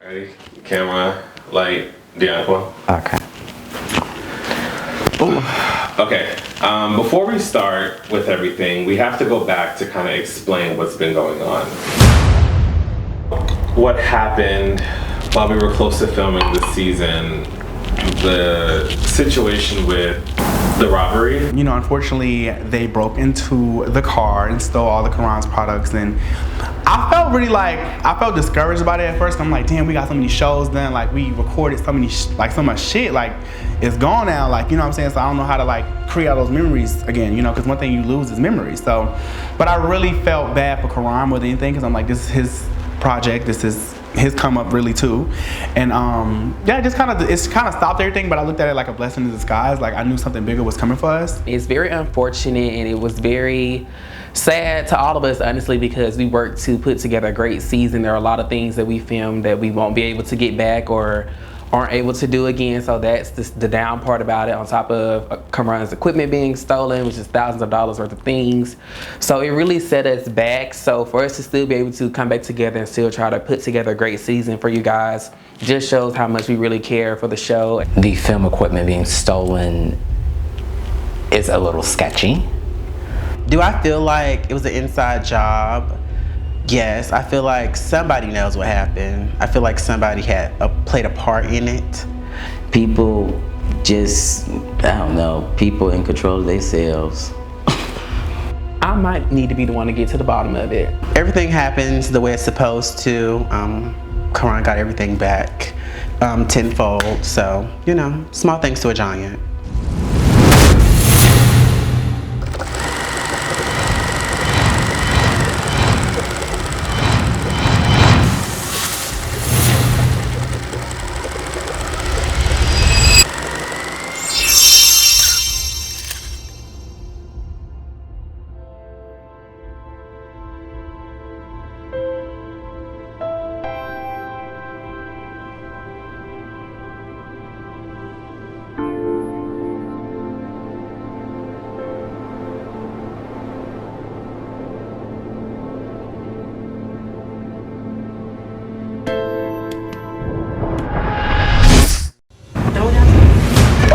Ready? Camera, light, Diana. Okay. Ooh. Okay. Before we start with everything, we have to go back to kind of explain what's been going on. What happened while we were close to filming this season, the situation with the robbery. You know, unfortunately, they broke into the car and stole all the Karan's products, and I felt really I felt discouraged about it at first. I'm like, damn, we got so many shows done, like we recorded so many, so much shit, like it's gone now, like, you know what I'm saying? So I don't know how to create all those memories again, you know, because one thing you lose is memories. So, but I really felt bad for Karan more than anything, because I'm like, this is his project, this is his come up really too, and yeah, it's kind of stopped everything. But I looked at it like a blessing in disguise. Like I knew something bigger was coming for us. It's very unfortunate, and it was very sad to all of us, honestly, because we worked to put together a great season. There are a lot of things that we filmed that we won't be able to get back or aren't able to do again. So that's the down part about it, on top of Karan's equipment being stolen, which is thousands of dollars worth of things. So it really set us back. So for us to still be able to come back together and still try to put together a great season for you guys just shows how much we really care for the show. The film equipment being stolen is a little sketchy. Do I feel like it was an inside job? Yes, I feel like somebody knows what happened. I feel like somebody had played a part in it. People just, I don't know, people in control of themselves. I might need to be the one to get to the bottom of it. Everything happens the way it's supposed to. Karan got everything back tenfold. So, you know, small things to a giant.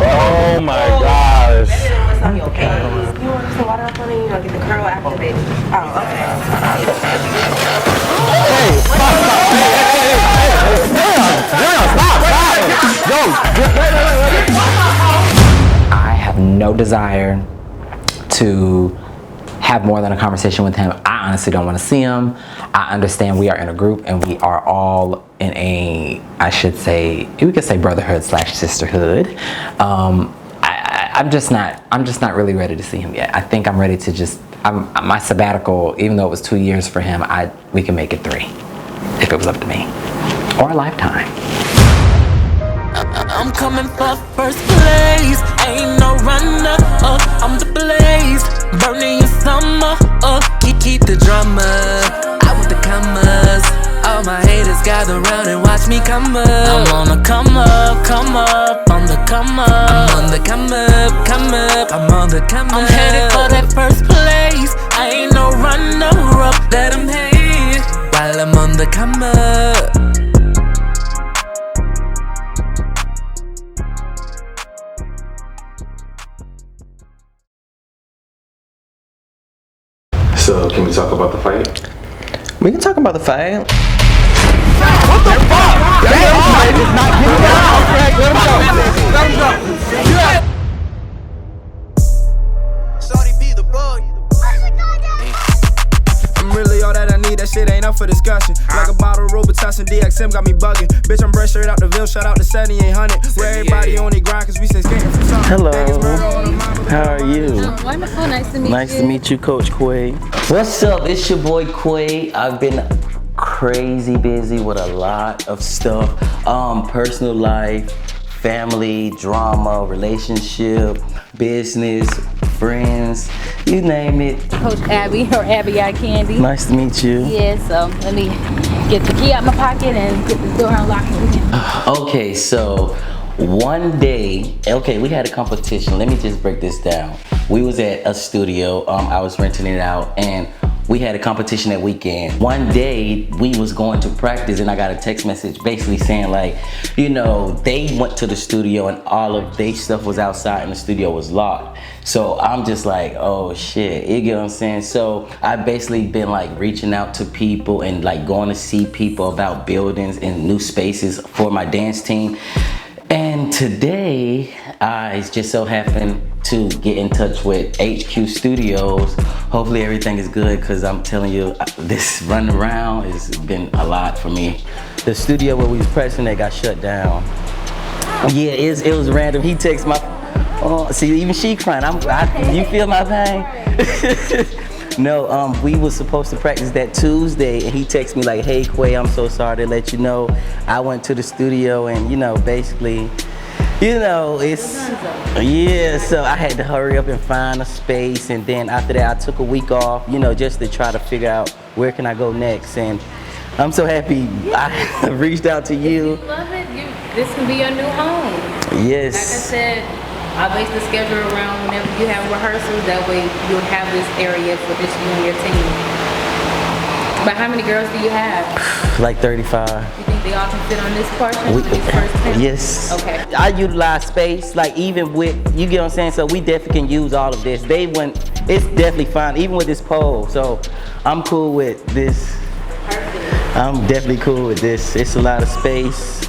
Oh my gosh. Okay. You want some water up on it? You know, get the curl activated. Oh, okay. I have no desire to have more than a conversation with him. I honestly don't want to see him. I understand we are in a group and we are all in a, I should say, we could say brotherhood / sisterhood. I'm just not really ready to see him yet. I think I'm ready to just, my sabbatical, even though it was 2 years for him, we can make it 3 if it was up to me, or a lifetime. I'm coming for first place, ain't no runner, I'm the blaze, burning your summer, keep the drama, I with the commas, all my haters gather round and watch me come up, I'm on the come up, on the come up, I'm on the come up, I'm on the come up, I'm headed for that first place, I ain't no runner up, let them hate, while I'm on the come up. So can we talk about the fight? We can talk about the fight. What the fuck? That is not getting down. Let him go. Let him go. I'm really all that I need, that shit ain't up for discussion. Like a bottle of Robitussin, DXM got me bugging. Bitch, I'm bread straight out the Ville, shout out to 7800. Where everybody on the grind, cause we say skating from something. Hello, how are you? Wonderful, nice to meet you. Nice to meet you, Coach Quay. What's up? It's your boy Quay. I've been crazy busy with a lot of stuff. Personal life, family, drama, relationship, business, friends, you name it. Coach Abby, or Abby Eye Candy. Nice to meet you. Yeah, so let me get the key out my pocket and get the door unlocked. Okay, so one day, we had a competition. Let me just break this down. We was at a studio, I was renting it out, and we had a competition that weekend. One day we was going to practice and I got a text message basically saying like, you know, they went to the studio and all of their stuff was outside and the studio was locked. So I'm just like, oh shit, you get what I'm saying? So I basically been like reaching out to people and like going to see people about buildings and new spaces for my dance team. And today, I just so happened to get in touch with HQ Studios. Hopefully everything is good, because I'm telling you, this run around has been a lot for me. The studio where we was practicing at got shut down. Yeah, it was random. He texted my, oh, see, even she crying. You feel my pain? No, we was supposed to practice that Tuesday, and he texted me like, hey Quay, I'm so sorry to let you know. I went to the studio and, you know, basically, you know, it's, yeah, so I had to hurry up and find a space, and then after that I took a week off, you know, just to try to figure out where can I go next. And I'm so happy I reached out to you. You love it. This can be your new home. Yes. Like I said, I'll base the schedule around whenever you have rehearsals. That way you'll have this area for just you and your team. But how many girls do you have? Like 35. You think they all can fit on this portion? Yes. Okay. I utilize space, like even with, you get what I'm saying? So we definitely can use all of this. It's definitely fine, even with this pole. So I'm cool with this. Perfect. I'm definitely cool with this. It's a lot of space.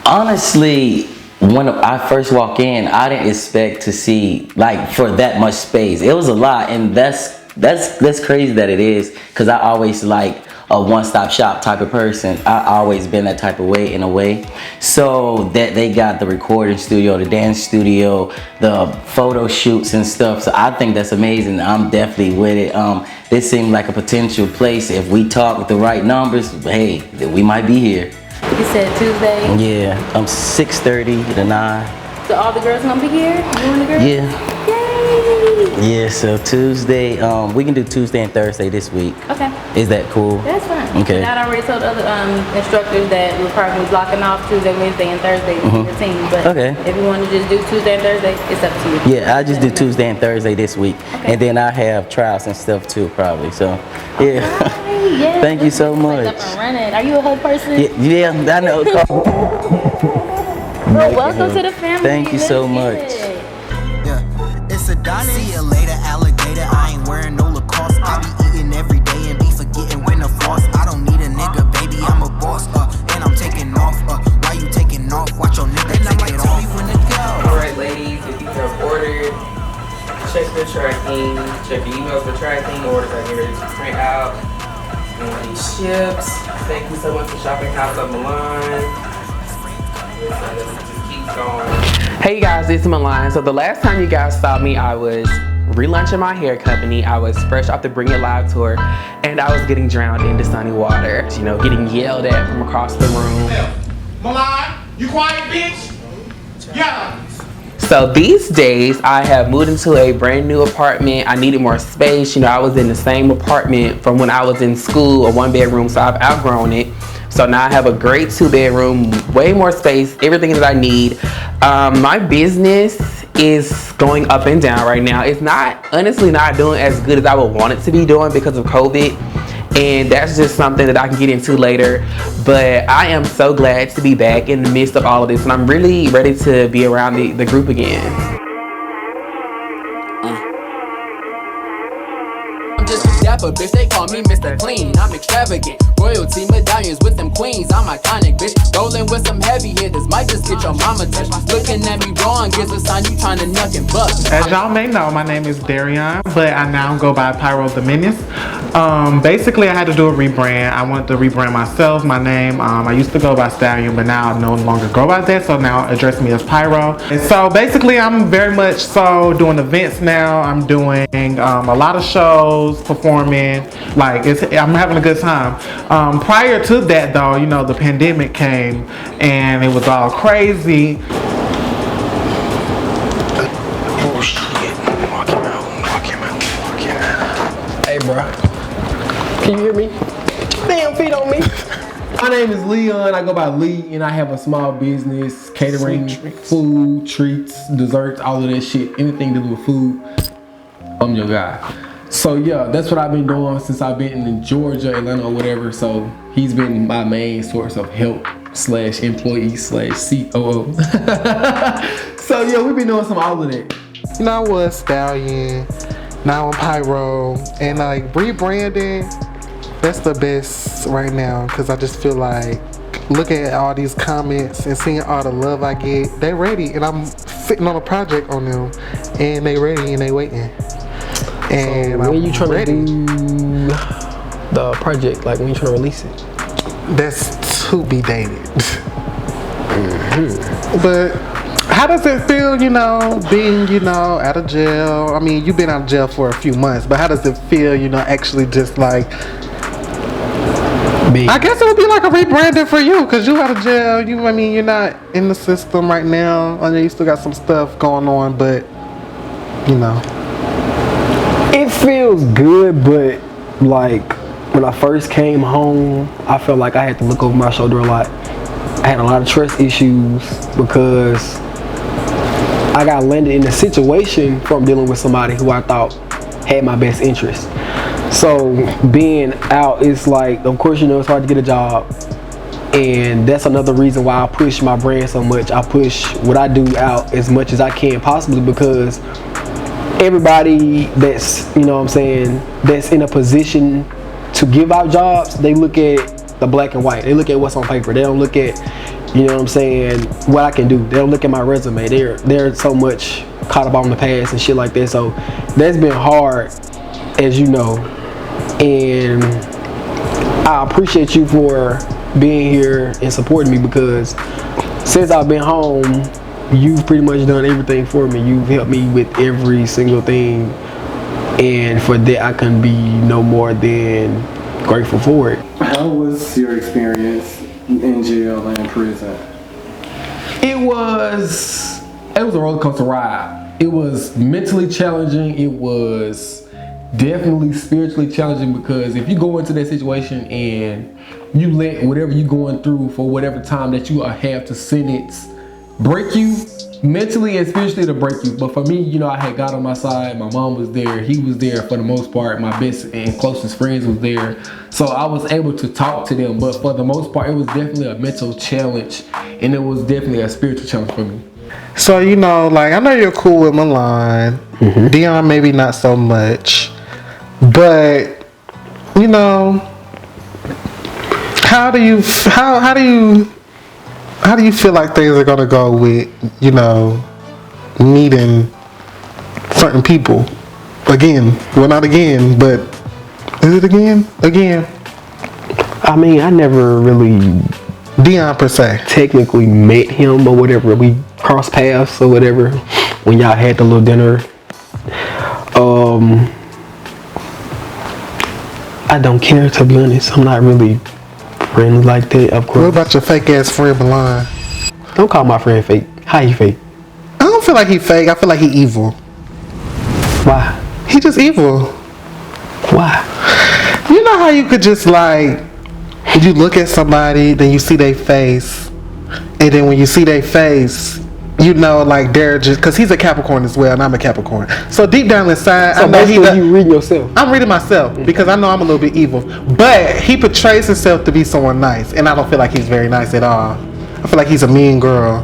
Honestly, when I first walked in, I didn't expect to see like for that much space. It was a lot, and that's crazy that it is, because I always like a one-stop shop type of person. I always been that type of way in a way. So that they got the recording studio, the dance studio, the photo shoots and stuff. So I think that's amazing. I'm definitely with it. This seemed like a potential place. If we talk with the right numbers, hey, we might be here. You said Tuesday? Yeah, 6:30 to 9. So all the girls gonna be here? You and the girls? Yeah. Yay! Yeah, so Tuesday, we can do Tuesday and Thursday this week. Okay. Is that cool? That's fine. Okay. And I already told other instructors that we're probably blocking off Tuesday, Wednesday, and Thursday with your team. But okay. If you want to just do Tuesday and Thursday, it's up to you. Yeah, I just do Tuesday and Thursday this week. Okay. And then I have trials and stuff too, probably. So, yeah. Okay, yes. Thank you so much. Up and running. Are you a hug person? Yeah, I know. Well, welcome to the family. Thank you so much. It's Adonis. See you later, alligator. I ain't wearing no Lacoste. I be eating every day and be forgetting when to floss. I don't need a nigga, baby. I'm a boss. And I'm taking off. Why you taking off? Watch your nigga take it off. When to go. Alright, ladies, if you have ordered, check the tracking. Check your emails for tracking. Orders are getting ready to print out. And these ships. Thank you so much for shopping House of Milan. Just keep going. Hey guys, it's Milan. So the last time you guys saw me, I was relaunching my hair company. I was fresh off the Bring It Live tour, and I was getting drowned in the sunny water. You know, getting yelled at from across the room. Milan, you quiet, bitch? Yeah. So these days, I have moved into a brand new apartment. I needed more space. You know, I was in the same apartment from when I was in school, a 1-bedroom, so I've outgrown it. So now I have a great 2-bedroom, way more space, everything that I need. My business is going up and down right now. It's honestly not doing as good as I would want it to be doing because of COVID. And that's just something that I can get into later. But I am so glad to be back in the midst of all of this. And I'm really ready to be around the group again. Dapper, bitch, they call me Mr. Clean. I'm extravagant, royalty medallions with them queens. I'm iconic, bitch, rolling with some heavy hitters. Might just get your mama touch. Looking at me wrong gives a sign you trying to nuck and bust. As y'all may know, my name is Darion, but I now go by Pyro the Menace. Basically, I had to do a rebrand. I wanted to rebrand myself, my name. I used to go by Stallion, but now I no longer go by that, so now address me as Pyro. And so basically, I'm very much so doing events now. I'm doing a lot of shows, performing. Like I'm having a good time. Prior to that though, you know, the pandemic came and it was all crazy. Oh shit. Walk him out. Hey bro, can you hear me? Damn, feet on me. My name is Leon. I go by Lee, and I have a small business catering, food, treats, desserts, all of that shit. Anything to do with food, I'm your guy. So yeah, that's what I've been doing since I've been in Georgia, Atlanta, or whatever. So he's been my main source of help / employee / COO. So yeah, we've been doing all of that. You know, I was Stallion, now I'm Pyro, and like rebranding, that's the best right now, because I just feel like looking at all these comments and seeing all the love I get, they ready, and I'm fitting on a project on them, and they ready and they waiting. And so when you trying ready. to do the project, like when you trying to release it? That's to be dated. But how does it feel, you know, being, you know, out of jail? I mean, you've been out of jail for a few months, but how does it feel, you know, actually just like, I guess it would be like a rebranding for you, because you out of jail. I mean, you're not in the system right now. I know you still got some stuff going on, but, you know. It feels good, but like when I first came home, I felt like I had to look over my shoulder a lot. I had a lot of trust issues because I got landed in a situation from dealing with somebody who I thought had my best interest. So being out, it's like, of course, you know, it's hard to get a job. And that's another reason why I push my brand so much. I push what I do out as much as I can possibly, because everybody that's, you know what I'm saying, that's in a position to give out jobs, they look at the black and white. They look at what's on paper. They don't look at, you know what I'm saying, what I can do. They don't look at my resume. They're so much caught up on the past and shit like that. So that's been hard, as you know. And I appreciate you for being here and supporting me, because since I've been home, you've pretty much done everything for me. You've helped me with every single thing, and for that I can be no more than grateful for it. How was your experience in jail and prison? It was a roller coaster ride. It was mentally challenging. It was definitely spiritually challenging, because if you go into that situation and you let whatever you're going through for whatever time that you have to sentence break you mentally and spiritually, to break you. But for me, you know, I had God on my side. My mom was there. He was there for the most part. My best and closest friends was there. So I was able to talk to them. But for the most part, it was definitely a mental challenge, and it was definitely a spiritual challenge for me. So, you know, like, I know you're cool with Milan. Dion maybe not so much. But, you know, how do you feel like things are gonna go with, you know, meeting certain people again? Well, not again, but is it again? Again. I mean, I never really Dion per se technically met him or whatever. We crossed paths or whatever when y'all had the little dinner. I don't care, to be honest. I'm not really friendly like that, of course. What about your fake ass friend Milan? Don't call my friend fake. How he fake? I don't feel like he fake. I feel like he evil. Why? He just evil. Why? You know how you could just like, you look at somebody, then you see their face, and then when you see their face, you know, like they're just, because he's a Capricorn as well, and I'm a Capricorn. So deep down inside, so I know you reading yourself. I'm reading myself because I know I'm a little bit evil. But he portrays himself to be someone nice, and I don't feel like he's very nice at all. I feel like he's a mean girl.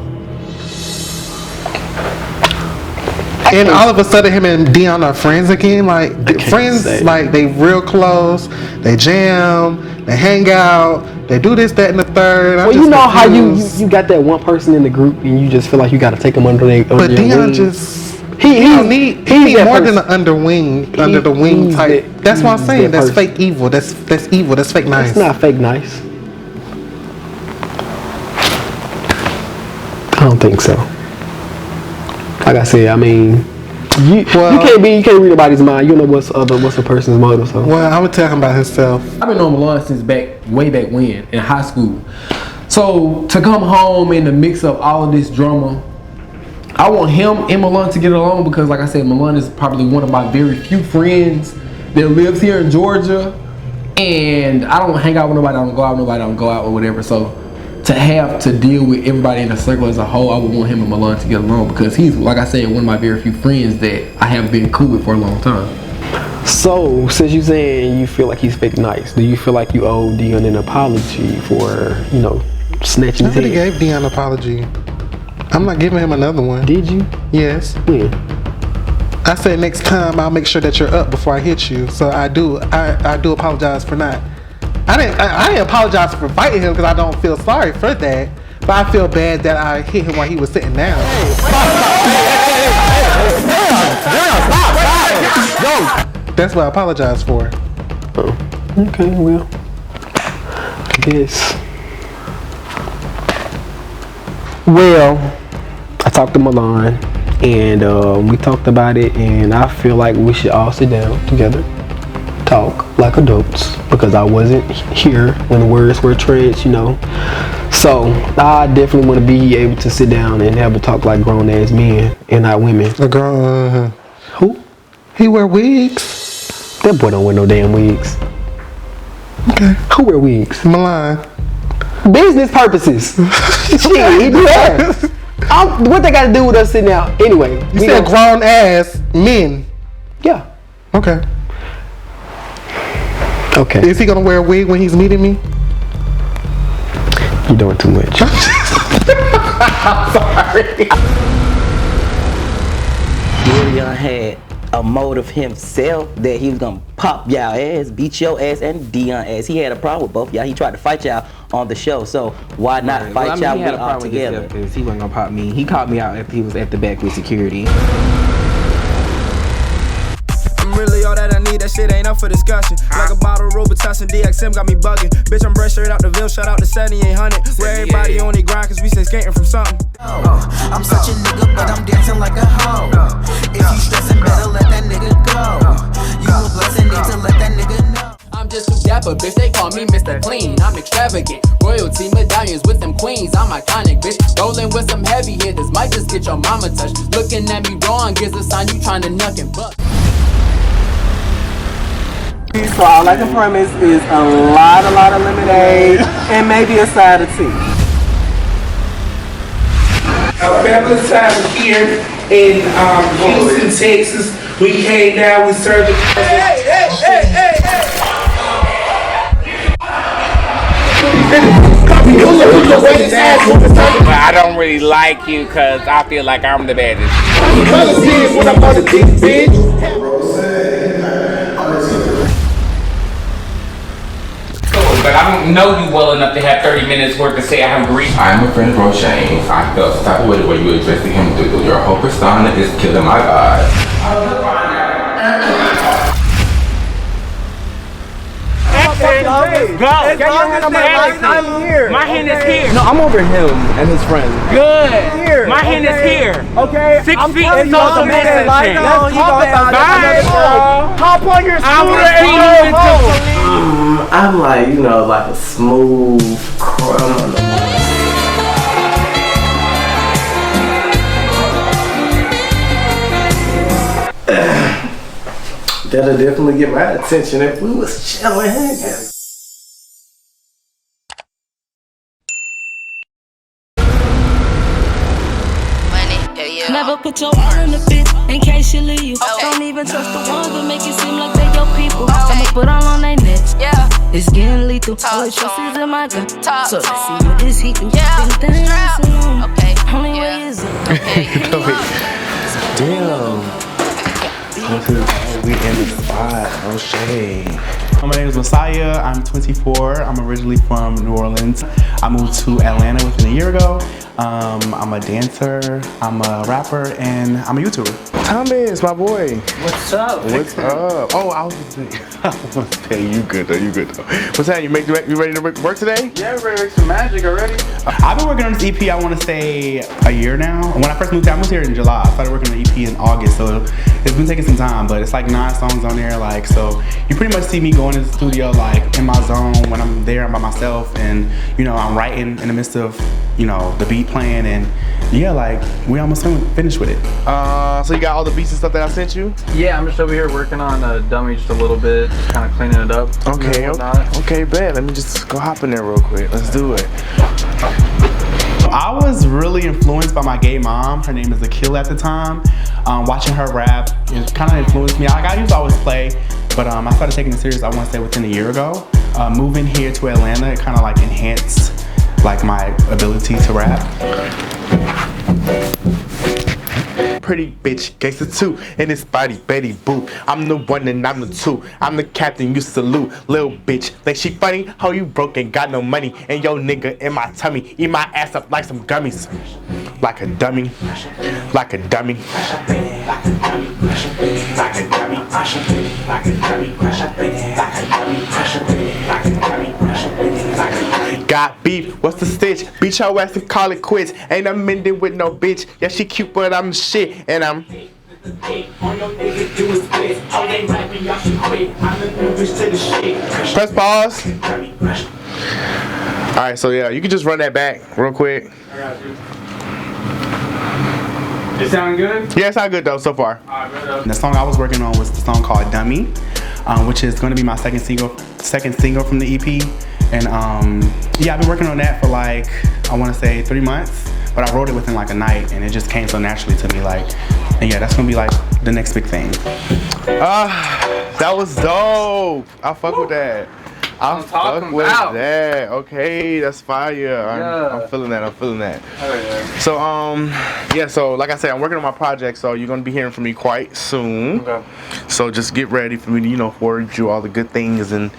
And all of a sudden, him and Dion are friends again. Like friends, like they real close. They jam. They hang out. They do this, that, and the third. Well, you know how you got that one person in the group, and you just feel like you got to take them under their wing. But Dion just he need more than an under the wing type. That's what I'm saying. That's fake evil. That's evil. That's fake nice. It's not fake nice. I don't think so. Like I said, I mean, you can't read anybody's mind. You don't know what's a person's motive. So. Well, I would tell him about himself. I've been on Milan since way back when in high school. So to come home in the mix of all of this drama, I want him and Milan to get along, because like I said, Milan is probably one of my very few friends that lives here in Georgia, and I don't hang out with nobody. I don't go out with nobody. I don't go out or whatever. So to have to deal with everybody in the circle as a whole, I would want him and Milan to get along, because he's, like I said, one of my very few friends that I have been cool with for a long time. So, since you saying you feel like he's fake nice, do you feel like you owe Dion an apology for, you know, snatching his head? I already gave Dion an apology. I'm not giving him another one. Did you? Yes. When? I said next time I'll make sure that you're up before I hit you. So I do apologize for not. I didn't apologize for fighting him because I don't feel sorry for that. But I feel bad that I hit him while he was sitting down. That's what I apologize for. Oh, okay, well, I guess. Well, I talked to Milan, and we talked about it, and I feel like we should all sit down together, talk like adults, because I wasn't here when the words were trenched, you know. So I definitely want to be able to sit down and have a talk like grown ass men and not women. A grown. Who? He wear wigs. That boy don't wear no damn wigs. Okay. Who wear wigs? Milan. Business purposes. Shit, he do that. What they got to do with us sitting down? Anyway. You said grown ass men. Yeah. Okay. Okay. Is he gonna wear a wig when he's meeting me? You're doing too much. I'm sorry. Dion had a motive himself that he was gonna pop y'all ass, beat your ass, and Dion ass. He had a problem with both y'all. He tried to fight y'all on the show, so why not fight y'all with all together? Because he wasn't gonna pop me. He caught me out after he was at the back with security. I'm really all that I need, that shit ain't up for discussion. Like a bottle of Robitussin, DXM got me bugging. Bitch, I'm fresh straight out the Ville, shout out to 7800. Where everybody on their grind, cause we been skating from something. I'm such a nigga, but I'm dancing like a hoe. If you stressing, better let that nigga go. You a blessing, need to let that nigga know. I'm just too dapper, bitch, they call me Mr. Clean. I'm extravagant, royalty medallions with them queens. I'm iconic, bitch, rolling with some heavy hitters. Might just get your mama touched. Looking at me wrong gives a sign you trying to knuck and buck. So all I can promise is a lot of lemonade and maybe a side of tea. Our family time here in Houston, Texas. We came down, we served it. Hey. I don't really like you because I feel like I'm the baddest. But I don't know you well enough to have 30 minutes worth to say I have grief. I'm a friend of Shane. I felt the type of way the way you addressing him through your whole persona is killing my vibe. Go! I'm here. My hand is here. No, I'm over him and his friend. Good. Here. My hand is here. Okay. 6 I'm feet telling is you, social I'm distancing. like, no, you don't Bye. Hop on your scooter. I'm like, you know, like a smooth criminal. That'll definitely get my attention if we was chilling hanging. Never put your all in the bit in case you leave. Don't even trust the ones that make it seem like they your people. I'ma put all on their necks. It's getting lethal. All the choices in my gun. So let's see what this he do. Think that alone. Only way is Damn. We in the spot. Oh shade. My name is Messiah. I'm 24. I'm originally from New Orleans. I moved to Atlanta within a year ago. I'm a dancer, I'm a rapper, and I'm a YouTuber. Thomas, my boy. What's up? What's up? Oh, I was gonna say, you good though, you good though. What's that? You ready to work today? Yeah, we're ready to make some magic already. I've been working on this EP, I want to say a year now. When I first moved here, I moved here in July. I started working on the EP in August, so it's been taking some time, but it's like 9 songs on there, like, so you pretty much see me going to the studio, like, in my zone. When I'm there, I'm by myself, and, you know, I'm writing in the midst of, you know, the beat playing, and yeah, like, we almost finished with it. So you got all the beats and stuff that I sent you? Yeah, I'm just over here working on a dummy just a little bit, just kind of cleaning it up. Okay, bet. Let me just go hop in there real quick. Let's do it. I was really influenced by my gay mom. Her name is Akil at the time. Watching her rap, it kind of influenced me. Like, I used to always play But I started taking it serious, I want to say within a year ago. Moving here to Atlanta, it kind of like enhanced like my ability to rap. Pretty bitch, gangsta too, and this body Betty Boop. I'm the one and I'm the two. I'm the captain, you salute. Little bitch, think she funny? How you broke and got no money? And yo nigga in my tummy, eat my ass up like some gummies. Like a dummy, like a dummy. Got beef, what's the stitch? Beat your ass and call it quits. Ain't I'm mending with no bitch. Yeah, she cute, but I'm the shit. And I'm press pause. Alright, so yeah, you can just run that back real quick. It sound good? Yeah, it sound good though so far. The song I was working on was the song called Dummy, which is going to be my second single from the EP. And yeah, I've been working on that for like, I want to say 3 months, but I wrote it within like a night and it just came so naturally to me, like, and yeah, that's gonna be like the next big thing. That was dope. I fuck with that. I fuck with that. Okay, that's fire. I'm feeling that. I'm feeling that. Oh, yeah. So yeah. So like I said, I'm working on my project. So you're gonna be hearing from me quite soon. Okay. So just get ready for me to forward you all the good things and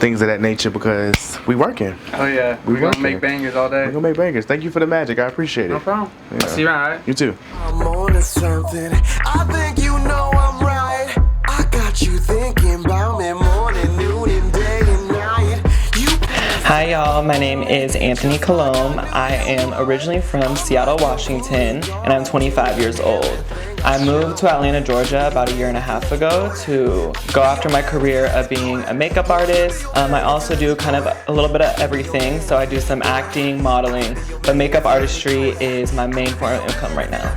things of that nature because we working. Oh yeah. We're gonna make bangers all day. We're gonna make bangers. Thank you for the magic. I appreciate it. No problem. Yeah. See you around. Right? You too. I'm on to something. I think you know I'm right. I got you thinking about me morning, noon, and day and night. Hi y'all, my name is Anthony Colomb. I am originally from Seattle, Washington, and I'm 25 years old. I moved to Atlanta, Georgia about 1.5 years ago to go after my career of being a makeup artist. I also do kind of a little bit of everything, so I do some acting, modeling, but makeup artistry is my main form of income right now.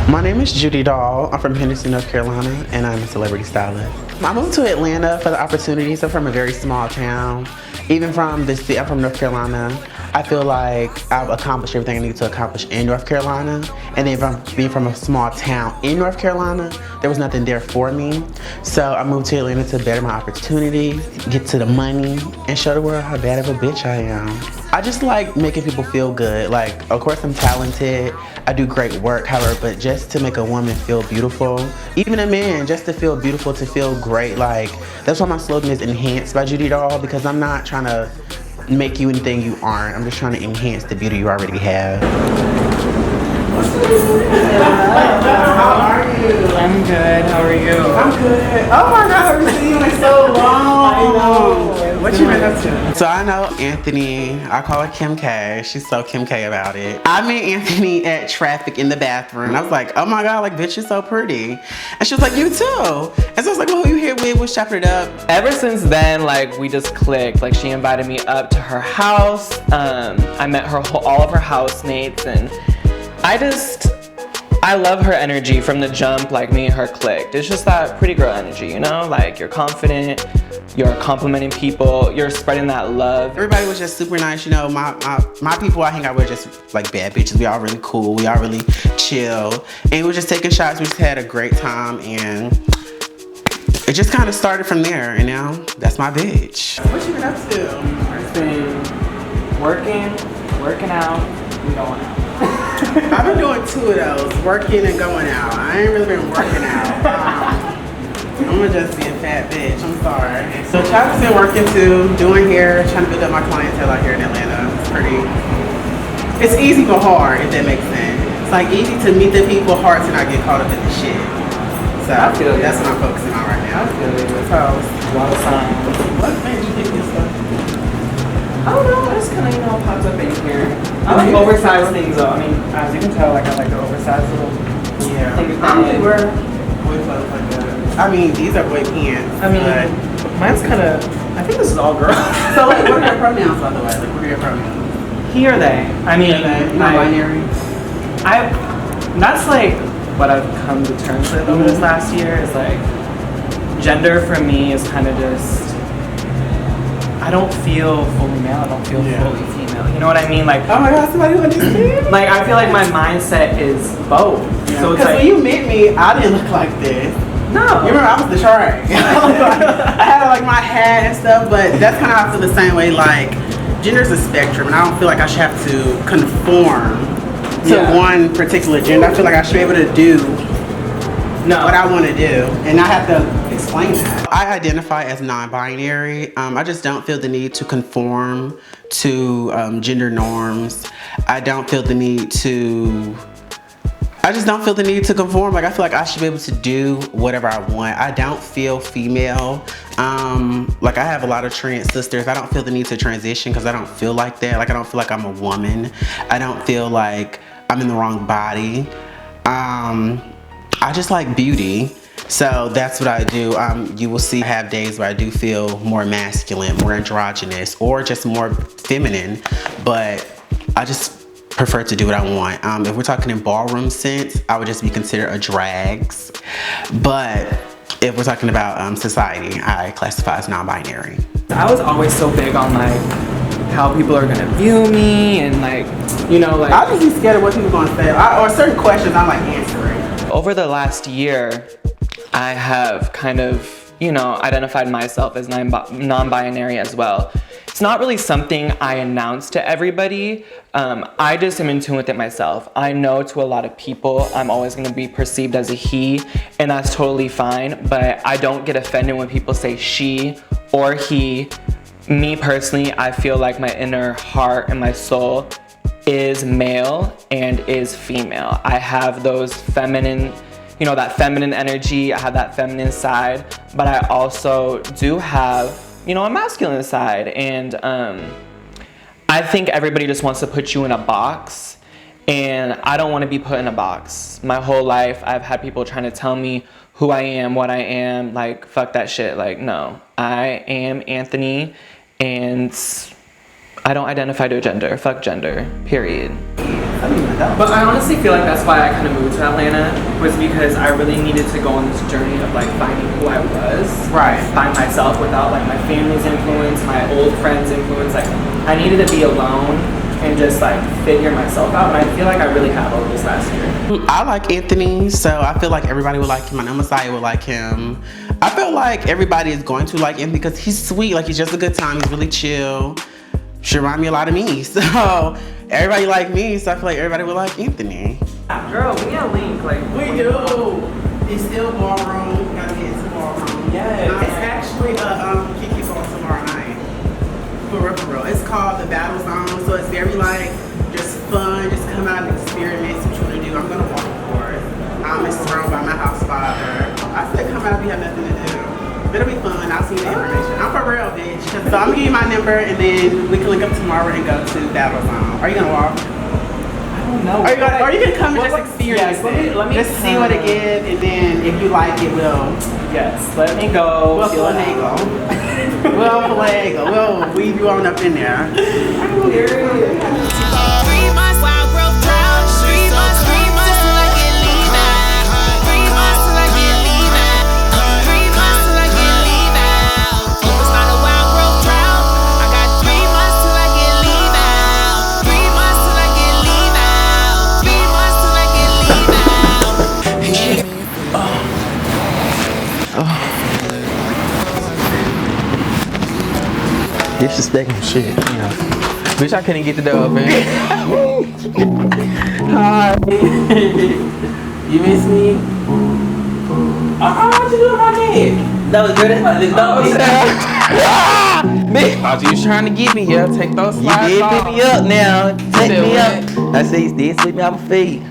My name is Judy Dahl. I'm from Henderson, North Carolina, and I'm a celebrity stylist. I moved to Atlanta for the opportunities. I'm from a very small town. Even from the city, I'm from North Carolina. I feel like I've accomplished everything I need to accomplish in North Carolina. And then from being from a small town in North Carolina, there was nothing there for me. So I moved to Atlanta to better my opportunities, get to the money, and show the world how bad of a bitch I am. I just like making people feel good. Like, of course I'm talented, I do great work, however, but just to make a woman feel beautiful, even a man, just to feel beautiful, to feel great, like, that's why my slogan is Enhanced by Judy Dahl, because I'm not trying to make you anything you aren't. I'm just trying to enhance the beauty you already have. How are you? I'm good. How are you? I'm good. Oh my God, I haven't seen you in so long. I know. What you been up to? So I know Anthony. I call her Kim K. She's so Kim K about it. I met Anthony at traffic in the bathroom. I was like, oh my God, like, bitch, you're so pretty. And she was like, you too. And so I was like, well, who you here with? We'll chop it up. Ever since then, like, we just clicked. Like, she invited me up to her house. I met all of her housemates, and I love her energy from the jump. Like, me and her clicked. It's just that pretty girl energy, you know? Like, you're confident, you're complimenting people, you're spreading that love. Everybody was just super nice, you know. My people I hang out with just like bad bitches. We all really cool, we all really chill. And we were just taking shots, we just had a great time, and it just kind of started from there, and now that's my bitch. What you been up to? I've been working out, and going out. I've been doing two of those, working and going out. I ain't really been working out. I'm gonna just be a fat bitch, I'm sorry. So Chap's been working too, doing hair, trying to build up my clientele out here in Atlanta. It's easy but hard, if that makes sense. It's like easy to meet the people, hard to not get caught up in the shit. So that's what I'm focusing on right now. I feel it. A lot of signs. What made you pick this stuff? I don't know, it's kind of, pops up in here. I like oversized things though. I mean, as you can tell, like, I like the oversized little thing. I don't really wear boy clothes like that. I mean, these are boy pants. I mean, mine's kind of, I think this is all girl. So, like, what are your pronouns, by the way? Like, what are your pronouns? He or they. I mean, non-binary? That's like what I've come to terms with over this last year is like, gender for me is kind of just, I I don't feel fully male. I don't feel fully female. You know what I mean? Like, oh my God, somebody who understands. Like, I feel like my mindset is both. Yeah. So it's Because like, when you met me, I didn't look like this. No. You remember I was the shark. I had like my hat and stuff, but that's kind of how I feel the same way. Like, gender's a spectrum, and I don't feel like I should have to conform to one particular gender. I feel like I should be able to do what I want to do, and not have to explain that. I identify as non-binary. I just don't feel the need to conform to gender norms. I don't feel the need to. I just don't feel the need to conform. Like, I feel like I should be able to do whatever I want. I don't feel female. Like, I have a lot of trans sisters. I don't feel the need to transition because I don't feel like that. Like, I don't feel like I'm a woman. I don't feel like I'm in the wrong body. I just like beauty. So that's what I do. You will see I have days where I do feel more masculine, more androgynous, or just more feminine. But I just prefer to do what I want. If we're talking in ballroom sense, I would just be considered a drags. But if we're talking about society, I classify as non-binary. I was always so big on like how people are gonna view me and like, you know, like. I'll just be scared of what people are gonna say, or certain questions I'm like answering. Over the last year, I have kind of, you know, identified myself as non-binary as well. It's not really something I announce to everybody. I just am in tune with it myself. I know to a lot of people, I'm always gonna be perceived as a he, and that's totally fine, but I don't get offended when people say she or he. Me personally, I feel like my inner heart and my soul is male and is female. I have those feminine, you know, that feminine energy, I have that feminine side, but I also do have, you know, a masculine side. And I think everybody just wants to put you in a box, and I don't want to be put in a box. My whole life, I've had people trying to tell me who I am, what I am, like, fuck that shit. Like, no, I am Anthony, and I don't identify to a gender. Fuck gender, period. But I honestly feel like that's why I kind of moved to Atlanta, was because I really needed to go on this journey of like finding who I was. Right. Find myself without like my family's influence, my old friends' influence. Like, I needed to be alone and just like figure myself out. And I feel like I really have over this last year. I like Anthony, so I feel like everybody would like him. I know Messiah would like him. I feel like everybody is going to like him because he's sweet. Like, he's just a good time. He's really chill. Should remind me a lot of me. So everybody like me, so I feel like everybody would like Anthony. Girl, we need a link. Like, we do. It's still ballroom. We gotta get into ballroom. Yes. It's actually a Kiki ball tomorrow night. For real. It's called the Battle Zone. So it's very like just fun. Just come out and experiment, see what you want to do. I'm gonna walk the course. It's thrown by my house father. I said come out if you have nothing to do. It'll be fun. I'll send you the information. I'm for real, bitch. So I'm gonna give you my number, and then we can link up tomorrow and go to Battle Zone. Are you gonna walk? I don't know. Or you can come and just experience it. Let me just see what it gives, and then if you like it, we'll. Yes, let me go. We'll finagle. We'll weave you on up in there. Disrespecting shit, you know. Bitch, I couldn't get the door open. Hi. You miss me? What you doing with my neck? That was good. Bitch, thought you was trying to get me. Yeah, take those slides You did off. pick me up now. Take me up. I say you did sweep me off my feet.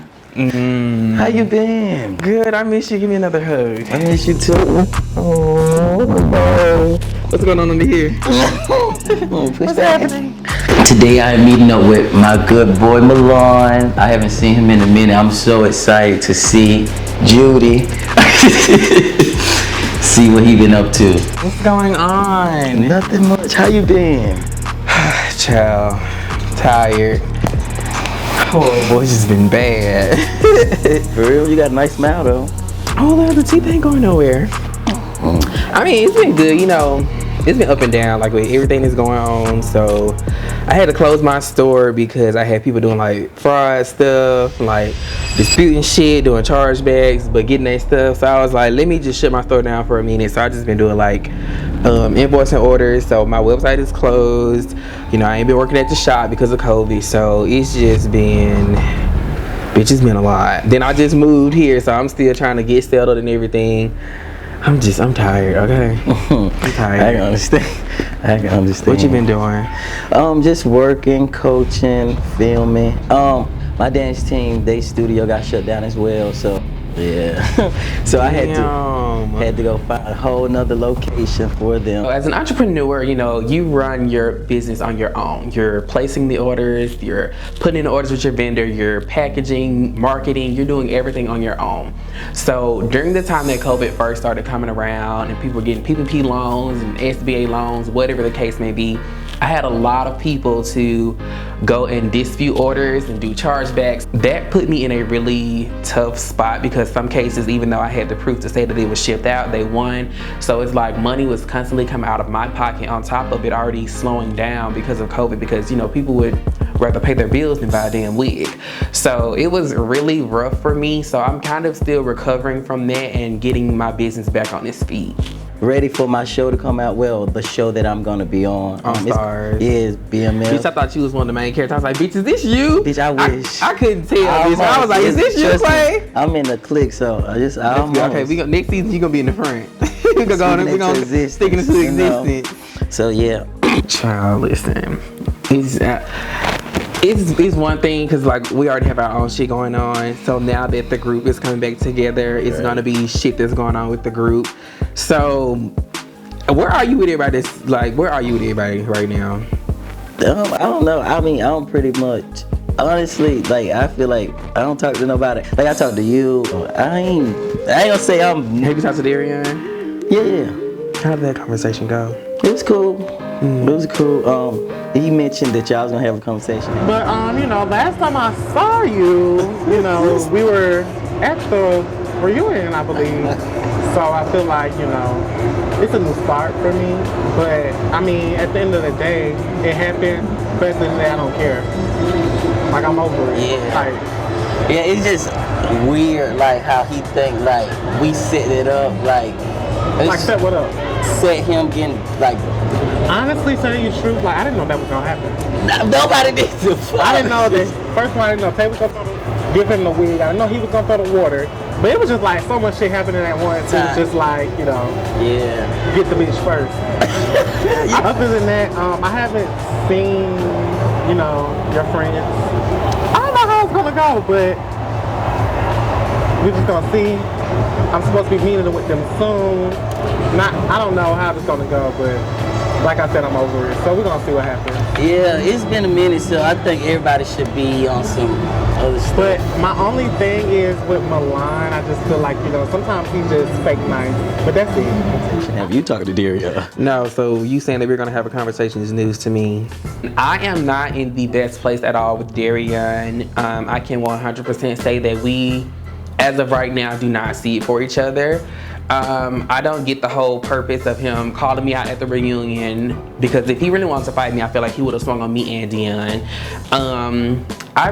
How you been? Good, I miss you. Give me another hug. I miss you too. Oh, what's going on under here? What's happening? Today I am meeting up with my good boy Milan. I haven't seen him in a minute. I'm so excited to see Judy. See what he been up to. What's going on? Nothing much. How you been? Child, tired. Oh, voice has been bad. For real? You got a nice smile though. Oh, the teeth ain't going nowhere. I mean, it's been good, you know. it's been up and down, like with everything that's going on. So I had to close my store because I had people doing like fraud stuff, like disputing shit, doing chargebacks, but getting their stuff. So I was like, let me just shut my store down for a minute. So I just been doing like invoicing orders. So my website is closed. You know, I ain't been working at the shop because of COVID. So it's just been, bitch, it's been a lot. Then I just moved here, so I'm still trying to get settled and everything. I'm tired, okay? I'm tired. I can understand. What you been doing? Just working, coaching, filming. My dance team, they studio got shut down as well, so yeah. So I had to go find a whole nother location for them. As an entrepreneur, you know, you run your business on your own. You're placing the orders, you're putting in the orders with your vendor, you're packaging, marketing, you're doing everything on your own. So during the time that COVID first started coming around and people were getting PPP loans and SBA loans, whatever the case may be, I had a lot of people to go and dispute orders and do chargebacks. That put me in a really tough spot because some cases, even though I had the proof to say that it was shipped out, they won. So it's like money was constantly coming out of my pocket on top of it already slowing down because of COVID, because, you know, people would rather pay their bills than buy a damn wig. So it was really rough for me. So I'm kind of still recovering from that and getting my business back on its feet. Ready for my show to come out. Well, the show that I'm gonna be on. Stars. Is BMF. Bitch, I thought you was one of the main characters. I was like, bitch, is this you? Bitch, I wish. I couldn't tell. Bitch. I was like, is this you, Clay? I'm in the clique, so okay, next season you gonna be in the front. we gonna stick into existence. So yeah. Child, listen. It's one thing because like we already have our own shit going on. So now that the group is coming back together, it's gonna be shit that's going on with the group. So where are you with everybody? Where are you with everybody right now? I don't know. I mean, I'm pretty much, honestly, like I feel like I don't talk to nobody. Like I talk to you. I ain't gonna say I'm. Have you talked to Darian? Yeah. How did that conversation go? It was cool. It was cool. He mentioned that y'all was gonna have a conversation. But you know, last time I saw you, you know, we were at the reunion, I believe. So I feel like, you know, it's a new start for me. But I mean, at the end of the day, it happened. But at the end of the day, I don't care. Like I'm over it. Yeah. Yeah, it's just weird, like how he think like we set it up, like set what up? Set him getting like. Honestly, saying you truth, like I didn't know that was gonna happen. Nobody did. I didn't know that. First of all, I didn't know Tay was gonna give him the wig. I didn't know he was gonna throw the water. But it was just like so much shit happening at once. It was just like, you know, get the bitch first. Other than that, I haven't seen, you know, your friends. I don't know how it's gonna go, but we're just gonna see. I'm supposed to be meeting with them soon. I don't know how it's gonna go, but like I said, I'm over it. So we're gonna see what happens. Yeah, it's been a minute, so I think everybody should be on some other stuff. But my only thing is with Milan, I just feel like, you know, sometimes he's just fake nice. But that's it. Have you talked to Daria? No, so you saying that we're gonna have a conversation is news to me. I am not in the best place at all with Darian. I can 100% say that we, as of right now, do not see it for each other. I don't get the whole purpose of him calling me out at the reunion, because if he really wants to fight me, I feel like he would have swung on me and Dion. I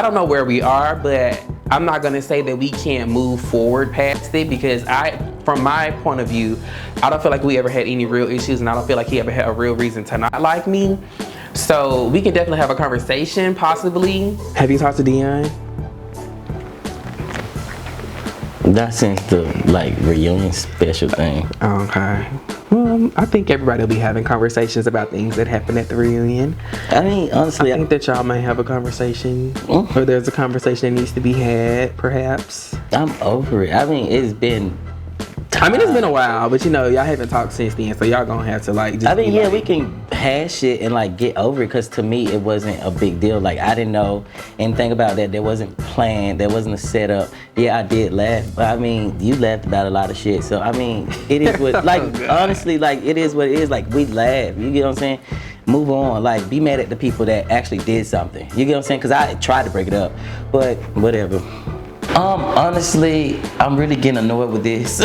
don't know where we are, but I'm not gonna say that we can't move forward past it, because from my point of view, I don't feel like we ever had any real issues, and I don't feel like he ever had a real reason to not like me. So we can definitely have a conversation, possibly. Have you talked to Dion? Not since the reunion special thing. Okay. Well, I think everybody will be having conversations about things that happen at the reunion. I mean, honestly, I think that y'all may have a conversation, or there's a conversation that needs to be had, perhaps. I'm over it. I mean, it's been a while, but you know, y'all haven't talked since then, so y'all gonna have to we can hash it and get over it, because to me it wasn't a big deal. I didn't know anything about that. There wasn't planned, there wasn't a setup. Yeah, I did laugh, but I mean, you laughed about a lot of shit, so I mean, it is what honestly, it is what it is. We laugh, you get what I'm saying? Move on, be mad at the people that actually did something, you get what I'm saying? Because I tried to break it up, but whatever. Honestly, I'm really getting annoyed with this.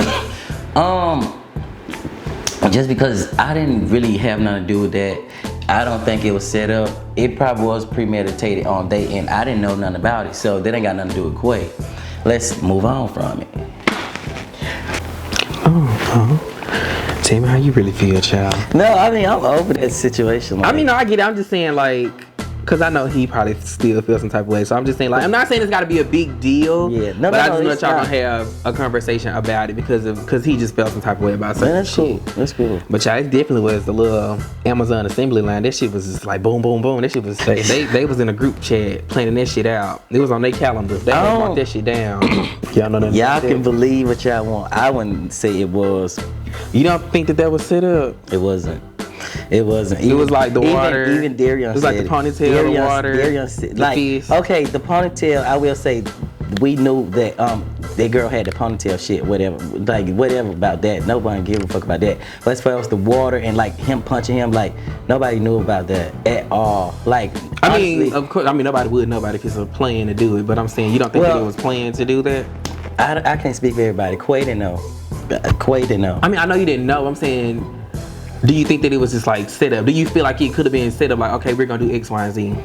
just because I didn't really have nothing to do with that. I don't think it was set up. It probably was premeditated on their end. I didn't know nothing about it, so that ain't got nothing to do with Quay. Let's move on from it. Tell me how you really feel, child. No, I mean, I'm over that situation. I mean, no, I get it. I'm just saying, like, because I know he probably still feels some type of way. So I'm just saying, like, I'm not saying it's got to be a big deal. Yeah, but I just want y'all to have a conversation about it because he just felt some type of way about something. That's cool. That's cool. But y'all, it definitely was the little Amazon assembly line. That shit was just like boom, boom, boom. That shit was, they was in a group chat planning that shit out. It was on their calendar. They had marked that shit down. Y'all know that. Y'all can believe what y'all want. I wouldn't say it was. You don't think that was set up? It wasn't. It wasn't. It was like the water. Even Darian It was said like the ponytail, the water, Darian said, like, fish. okay, the ponytail, I will say, we knew that that girl had the ponytail shit, whatever. Like, whatever about that. Nobody gave a fuck about that. But as far as the water and, like, him punching him, like, nobody knew about that at all. Like, I mean, of course, I mean, nobody would know about it if it's a plan to do it. But I'm saying, you don't think that it was planned to do that? I can't speak for everybody. Quay didn't know. Quay didn't know. I mean, I know you didn't know. I'm saying, do you think that it was just like set up? Do you feel like it could have been set up like, okay, we're gonna do X, Y, and Z?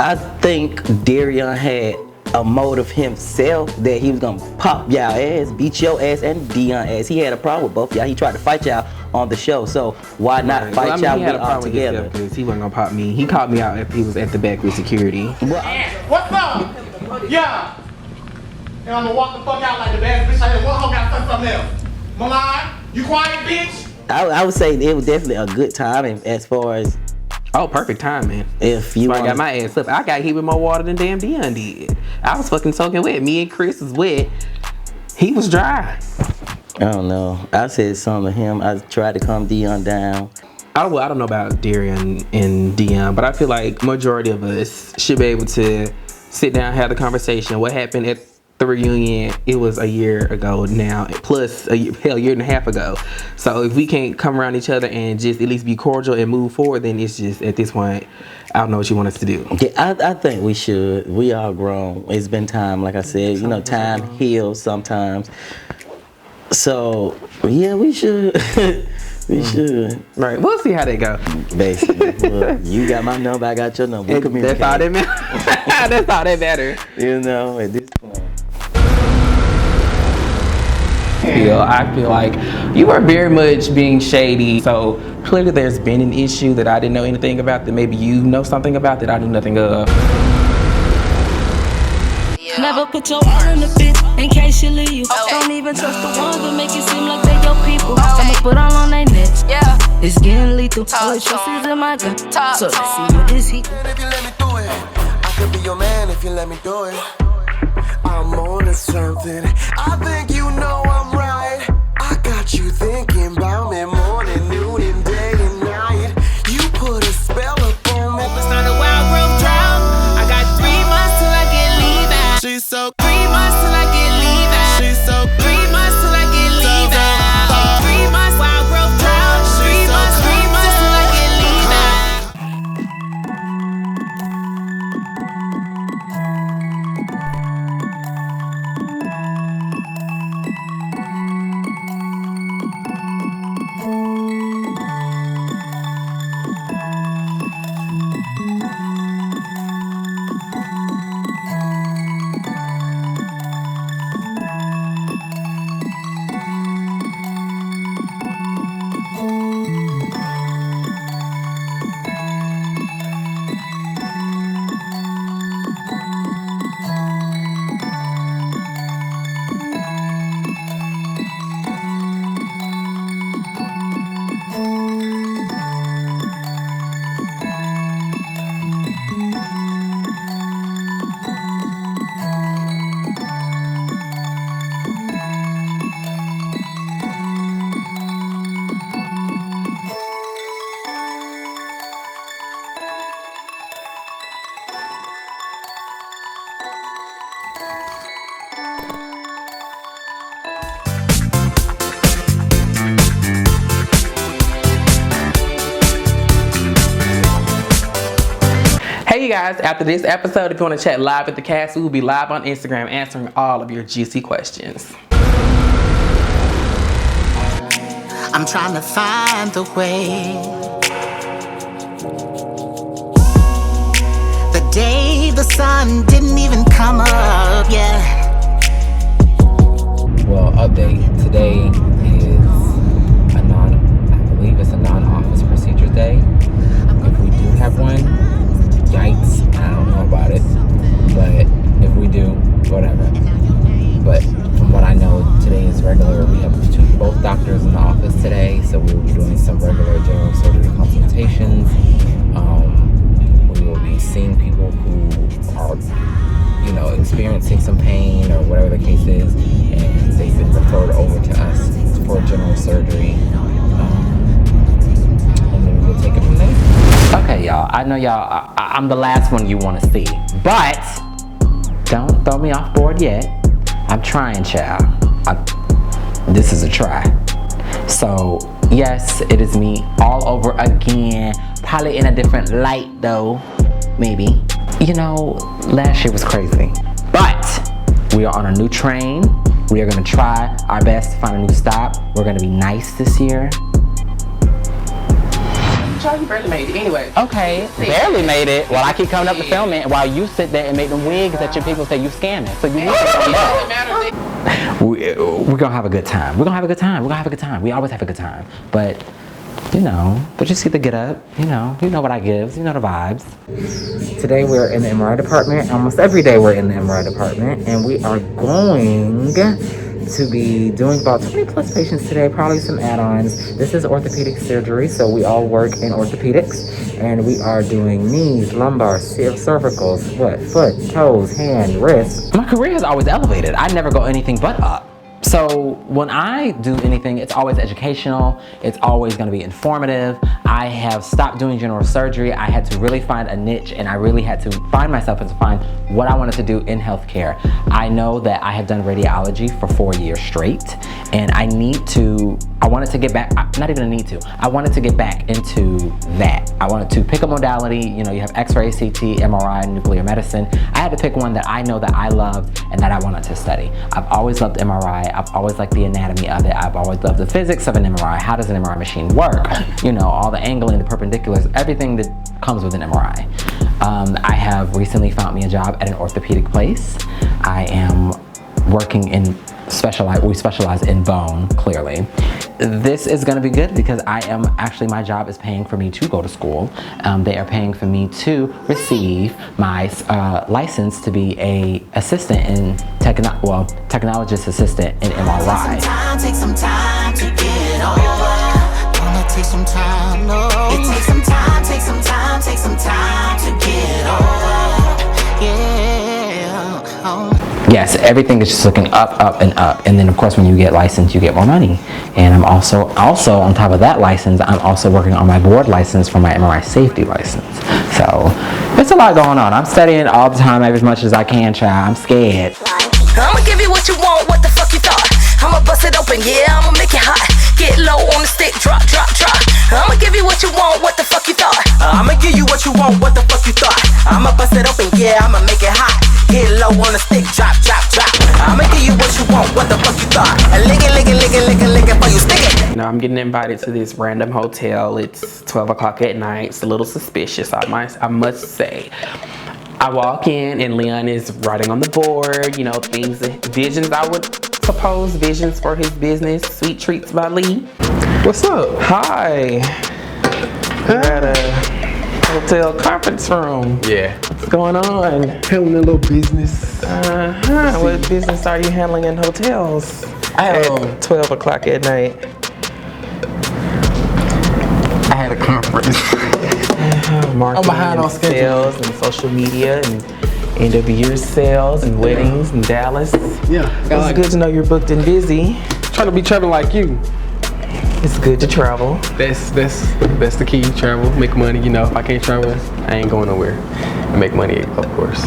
I think Darian had a motive himself that he was gonna pop y'all ass, beat your ass, and Dion ass. He had a problem with both y'all. He tried to fight y'all on the show, so why not fight y'all with all together? Because he wasn't gonna pop me. He caught me out if he was at the back with security. What's up? Yeah. And I'm gonna walk the fuck out like the bad bitch I had. What hoe got something else? Milan, you quiet, bitch? I would say it was definitely a good time as far as. Oh, perfect time, man. If you I got my ass up. I got hit with more water than damn Dion did. I was fucking soaking wet. Me and Chris was wet. He was dry. I don't know. I said something to him. I tried to calm Dion down. I don't know about Darian and Dion, but I feel like majority of us should be able to sit down, have the conversation. What happened at the reunion? It was a year ago now, plus a year and a half ago. So if we can't come around each other and just at least be cordial and move forward, then it's just at this point, I don't know what you want us to do. Yeah, I think we should. We all grown. It's been time, like I said. You know, time heals sometimes. So yeah, we should. We should. Right. We'll see how they go. Basically. Well, you got my number, I got your number. That's all that matters. That's all that matters. You know, at this point. I feel like you are very much being shady. So clearly there's been an issue that I didn't know anything about, that maybe you know something about that I knew nothing of. Never put your all in the bitch in case you leave. Don't even trust the ones that make it seem like they your people. I'ma put all on their necks. It's getting lethal. All trust is in my gun. So let's see what this heat. If you let me do it, I could be your man if you let me do it. I'm on to something. I think you know I'm right. I got you thinking about me morning, noon, and day and night. You put a spell up on me. It's not a wild growth drought. I got 3 months till I get leave out. She's so 3 months till I get leave out. She's so 3 months till I get leave out. 3 months wild growth drought. 3 months till I get leave out. Hey you guys, after this episode, if you want to chat live at the cast, we will be live on Instagram answering all of your juicy questions. I'm trying to find the way. The day the sun didn't even come up, yeah. Well, update. Today is I believe it's a non-office procedures day. If we do have one, yikes, I don't know about it. But if we do, whatever. But from what I know, today is regular. We have both doctors in the office today, so we will be doing some regular general surgery consultations. We will be seeing people who are, experiencing some pain or whatever the case is, and they've been referred over to us for general surgery. And then we'll take it from there. Okay, y'all. I know y'all. I'm the last one you want to see, but don't throw me off board yet. I'm trying, child. This is a try. So, yes, it is me all over again. Probably in a different light, though. Maybe. Last year was crazy. But we are on a new train. We are going to try our best to find a new stop. We're going to be nice this year. You barely made it anyway. Okay, barely made it. Well, I keep coming up to film it while you sit there and make them wigs that your people say you scamming. So you need to come back. We're gonna have a good time. We're gonna have a good time. We're gonna have a good time. We always have a good time. But but you see the get up. You know what I gives. You know the vibes. Today we're in the MRI department. Almost every day we're in the MRI department, and we are going to be doing about 20 plus patients today, probably some add-ons. This is orthopedic surgery, so we all work in orthopedics, and we are doing knees, lumbar, cervicals, foot, toes, hand, wrist. My career has always elevated. I never go anything but up. So when I do anything, it's always educational. It's always going to be informative. I have stopped doing general surgery. I had to really find a niche, and I really had to find myself and to find what I wanted to do in healthcare. I know that I have done radiology for 4 years straight, and I wanted to get back, not even a need to, I wanted to get back into that. I wanted to pick a modality. You have X-ray, CT, MRI, nuclear medicine. I had to pick one that I know that I loved and that I wanted to study. I've always loved MRI. I've always liked the anatomy of it. I've always loved the physics of an MRI. How does an MRI machine work? All the angling, the perpendiculars, everything that comes with an MRI. I have recently found me a job at an orthopedic place. I am working in we specialize in bone, clearly. This is gonna be good because my job is paying for me to go to school. They are paying for me to receive my license to be a assistant in technologist assistant in MRI. Take some time to get over. Wanna take some time, no. It takes some time, take some time to get over. Yeah. Oh. Yes, everything is just looking up, up, and up. And then of course when you get licensed, you get more money. And I'm also on top of that license, I'm also working on my board license for my MRI safety license. So there's a lot going on. I'm studying all the time, as much as I can, child. I'm scared. I'ma give you what you want, what the fuck you thought? I'ma bust it open, yeah, I'ma make it hot. Get low on the stick, drop, drop, drop. I'ma give you what you want, what the fuck you thought? I'ma give you what you want, what the fuck you thought? I'ma bust it open, yeah, I'ma make it hot. Get low on the stick, drop, drop, drop. I'ma give you what you want, what the fuck you thought? And lick it, lick it, lick it, lick it, lick it, before you stick it. I'm getting invited to this random hotel. It's 12 o'clock at night. It's a little suspicious, I must say. I walk in and Leon is writing on the board, visions, I would suppose, visions for his business, Sweet Treats by Lee. What's up? Hi. We're at a hotel conference room. Yeah. What's going on? Handling a little business. What business are you handling in hotels at 12 o'clock at night? I had a conference. Marketing I'm behind on sales and social media and end of year sales and weddings in Dallas. Yeah. It's good to know you're booked and busy. Trying to be traveling like you. It's good to travel. That's the key. Travel, make money. If I can't travel, I ain't going nowhere. And make money, of course.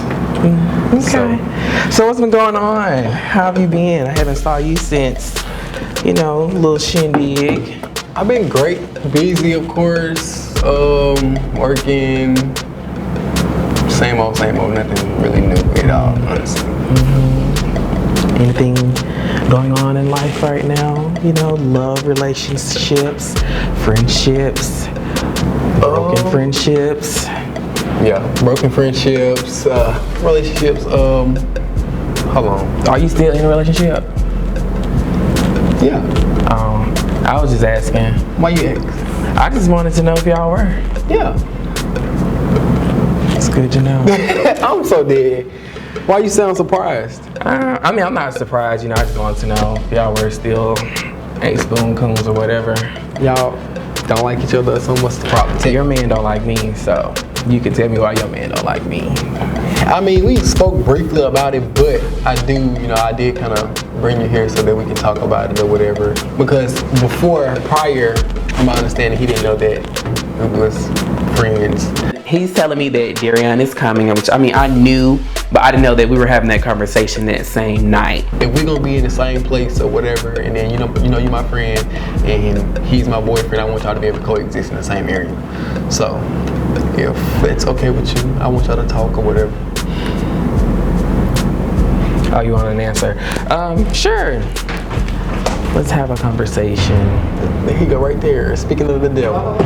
Okay. So what's been going on? How have you been? I haven't saw you since, little shindig. I've been great. Busy, of course. Working. Same old, nothing really new at all, honestly. Anything going on in life right now. You know, love, relationships, friendships, broken friendships. Yeah, broken friendships, relationships. Hold on. Are you still in a relationship? Yeah. I was just asking. Why you ask? I just wanted to know if y'all were. Yeah. It's good to know. I'm so dead. Why you sound surprised? I mean, I'm not surprised. You know, I just wanted to know if y'all were still 8 spoon coons or whatever. Y'all don't like each other, so what's the problem? Your man don't like me, so you can tell me why your man don't like me. I mean, we spoke briefly about it, but I did kind of bring you here so that we can talk about it or whatever. Because prior, from my understanding, he didn't know that we was friends. He's telling me that Darian is coming, which I mean, I knew, but I didn't know that we were having that conversation that same night. If we're gonna be in the same place or whatever, and then you know you're my friend and he's my boyfriend, I want y'all to be able to coexist in the same area. So if it's okay with you, I want y'all to talk or whatever. Oh, you want an answer? Sure. Let's have a conversation. There you go, right there. Speaking of the devil.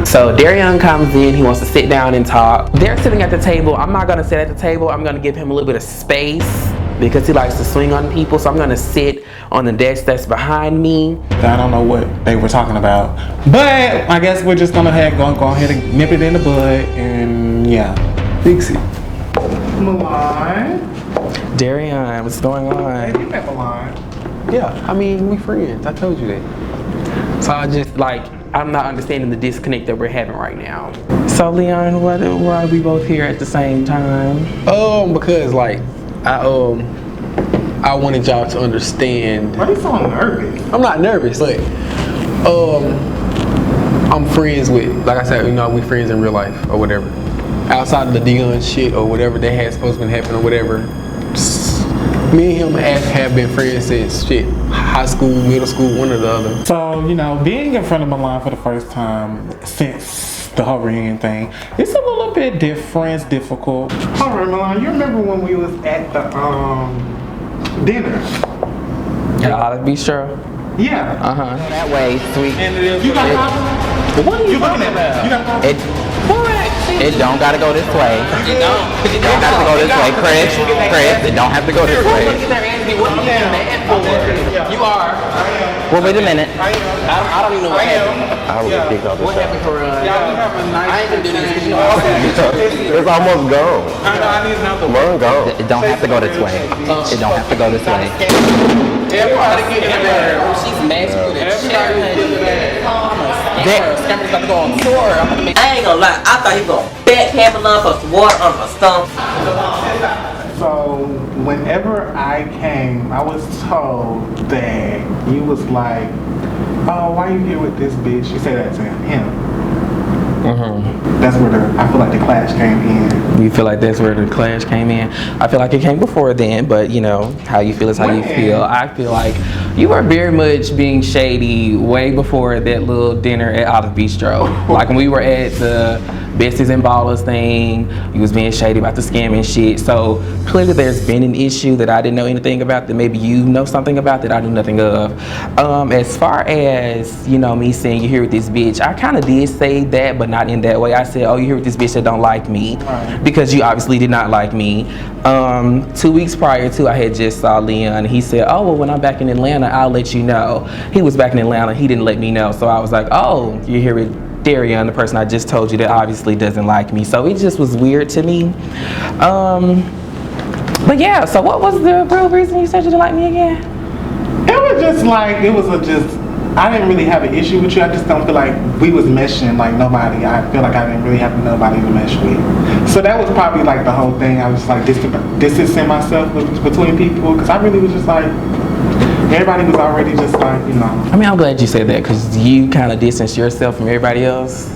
So Darian comes in, he wants to sit down and talk. They're sitting at the table. I'm not gonna sit at the table. I'm gonna give him a little bit of space because he likes to swing on people. So I'm gonna sit on the desk that's behind me. I don't know what they were talking about, but I guess we're just gonna go ahead and nip it in the bud and yeah, fix it. Milan. Darian, what's going on? Hey, you met Milan. Yeah, I mean, we friends. I told you that. So I just I'm not understanding the disconnect that we're having right now. So Leon, why are we both here at the same time? Because I wanted y'all to understand. Why are you so nervous? I'm not nervous, but I'm friends with, like I said, we friends in real life or whatever. Outside of the Dion shit or whatever that had supposed to be happening or whatever, me and him have been friends since high school, middle school, one or the other. So, being in front of Milan for the first time since the whole reunion thing, it's a little bit difficult. All right, Milan, you remember when we was at the dinner? Yeah, I'll be sure. Yeah. That way, sweet. And you got problems? What are you looking at? You got problems? It don't gotta go this way. It don't have to go this way, Chris. It don't have to go this way. You are. Well, wait a minute. I don't even know what happened. I was kicked off the What happened for Y'all have a nice. I ain't gonna do this because you know It's almost gone. I need another Come on, go. It don't have to go this way. It don't have to go this way. everybody get in there. She's masculine and shit. Scammer's about to go on tour. I ain't gonna lie, I thought he was gonna backhand enough for some water on my stomach. So whenever I came, I was told that you was like, oh, why you here with this bitch? You say that to him. That's where I feel like the clash came in. You feel like that's where the clash came in? I feel like it came before then, but you know, how you feel is how you feel. I feel like you were very much being shady way before that little dinner at Olive Bistro. Like when we were at the Besties and Ballers thing, you was being shady about the scam and shit. So clearly there's been an issue that I didn't know anything about that maybe you know something about that I knew nothing of. As far as, you know, me saying you here with this bitch, I kind of did say that, but not in that way. I said, oh, you here with this bitch that don't like me, because you obviously did not like me. 2 weeks prior to, I had just saw Leon. He said, oh, well, when I'm back in Atlanta, I'll let you know. He was back in Atlanta. He didn't let me know. So I was like, oh, you're here with Darian, the person I just told you that obviously doesn't like me. So it just was weird to me. But yeah, so what was the real reason you said you didn't like me again? It was just like, I didn't really have an issue with you. I just don't feel like we was meshing like nobody. I feel like I didn't really have nobody to mesh with. So that was probably like the whole thing. I was like distancing myself between people, because I really was just like, everybody was already just like, you know. I mean, I'm glad you said that, because you kind of distanced yourself from everybody else.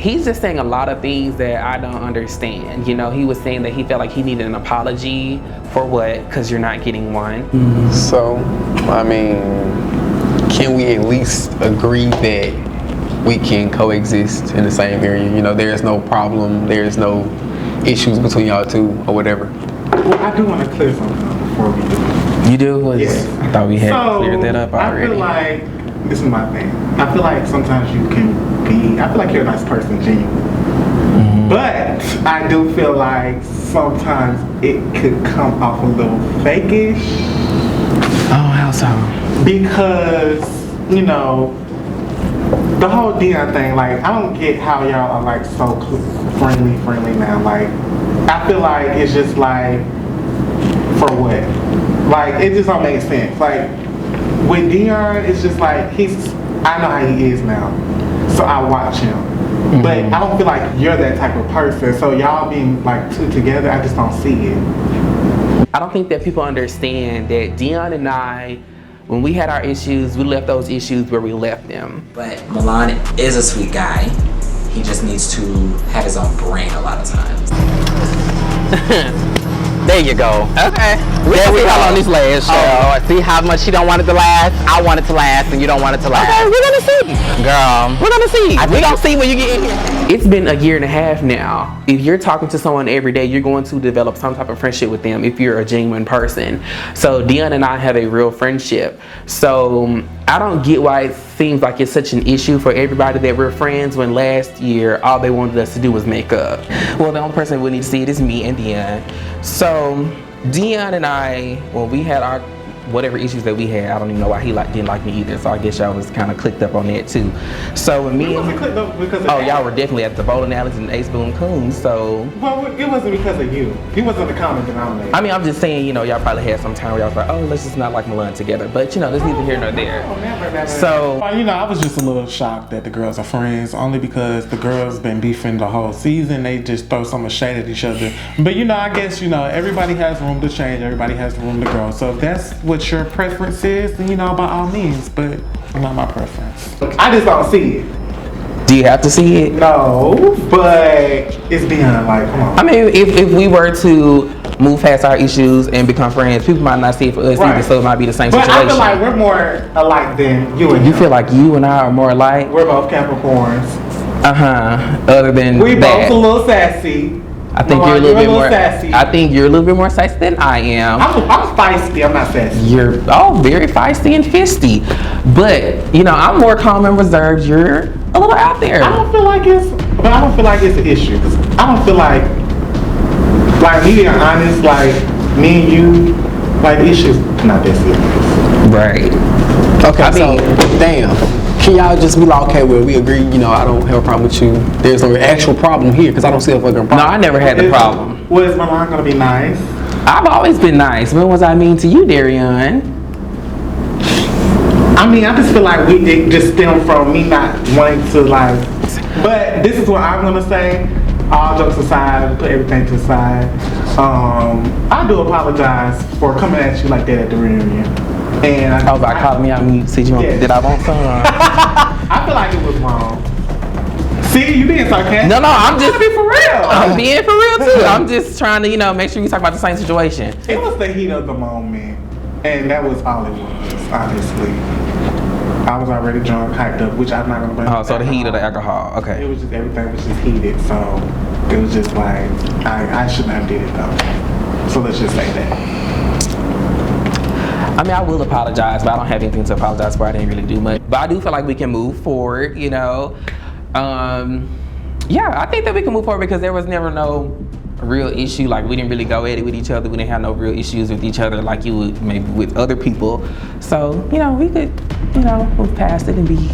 He's just saying a lot of things that I don't understand. You know, he was saying that he felt like he needed an apology for what? Because you're not getting one. So, I mean, can we at least agree that we can coexist in the same area? You know, there's no problem, there's no issues between y'all two or whatever. Well, I do want to clear something before we do it. You do? I thought we had cleared that up already. I feel like, this is my thing. I feel like sometimes you can be, I feel like you're a nice person, genuine. But I do feel like sometimes it could come off a little fakeish. Oh, how so? Because, you know, the whole Dion thing, like, I don't get how y'all are like so friendly now. Like, I feel like it's just like, for what? Like, it just don't make sense. Like, with Dion, it's just like, I know how he is now. So I watch him. But I don't feel like you're that type of person. So y'all being like two together, I just don't see it. I don't think that people understand that Dion and I, when we had our issues, we left those issues where we left them. But Milan is a sweet guy. He just needs to have his own brain a lot of times. There you go. Okay. There we go. On this last show. Oh, see how much you don't want it to last? I want it to last and you don't want it to last. Okay, we're gonna see. Girl. We're gonna see. We're gonna see when you get in here. It's been a year and a half now. If you're talking to someone every day, you're going to develop some type of friendship with them if you're a genuine person. So Dion and I have a real friendship. So I don't get why it seems like it's such an issue for everybody that we're friends when last year all they wanted us to do was make up. Well, the only person we need to see it is me and Dion. So Dion and I, when we had our whatever issues that we had, I don't even know why he didn't like me either. So I guess y'all was kind of clicked up on that too. So when me and y'all were definitely at the bowling alleys and Ace Boone Coons. So well, it wasn't because of you. He wasn't the common denominator. I mean, I'm just saying, you know, y'all probably had some time where y'all was like, oh, let's just not like Milan together. But you know, there's neither here nor there. So you know, I was just a little shocked that the girls are friends, only because the girls been beefing the whole season. They just throw so much shade at each other. But you know, I guess, you know, everybody has room to change. Everybody has room to grow. So if that's what your preference is, then, you know, by all means, but not my preference. I just don't see it. Do you have to see it? No, but it's Dion, like, come on. I mean, if we were to move past our issues and become friends, people might not see it for us either, so it might be the same situation. But I feel like we're more alike than you and You feel like you and I are more alike? We're both Capricorns. Other than we that. both a little sassy. I think you're a little bit more sassy. I think you're a little bit more sassy than I am. I'm feisty. I'm not sassy. You're very feisty and fisty, but you know I'm more calm and reserved. You're a little out there. I don't feel like it's an issue. I don't feel like me being honest, like me and you, like the issue's not that serious. Right. Okay. Damn. Can y'all just be like, okay, well, we agree, you know, I don't have a problem with you. There's no actual problem here, because I don't see a fucking problem. No, I never had the problem. Was Milan gonna be nice? I've always been nice. When was I mean to you, Darian? I mean, I just feel like it just stemmed from me not wanting to, like, but this is what I'm gonna say. All jokes aside, put everything to the side. I do apologize for coming at you like that at the reunion. And I calling me out and you said did I want some? I feel like it was wrong. See, you being sarcastic. No, I'm just being for real. I'm being for real too. I'm just trying to, you know, make sure we talk about the same situation. It was the heat of the moment, and that was all it was. Honestly, I was already drunk, hyped up, which I'm not gonna bring. Oh, so the heat of the alcohol. Okay. It was just everything was just heated, so it was just like I shouldn't have did it though. So let's just say that. I mean, I will apologize, but I don't have anything to apologize for. I didn't really do much. But I do feel like we can move forward, you know. Yeah, I think that we can move forward because there was never no real issue. Like, we didn't really go at it with each other. We didn't have no real issues with each other like you would maybe with other people. So, you know, we could, you know, move past it and be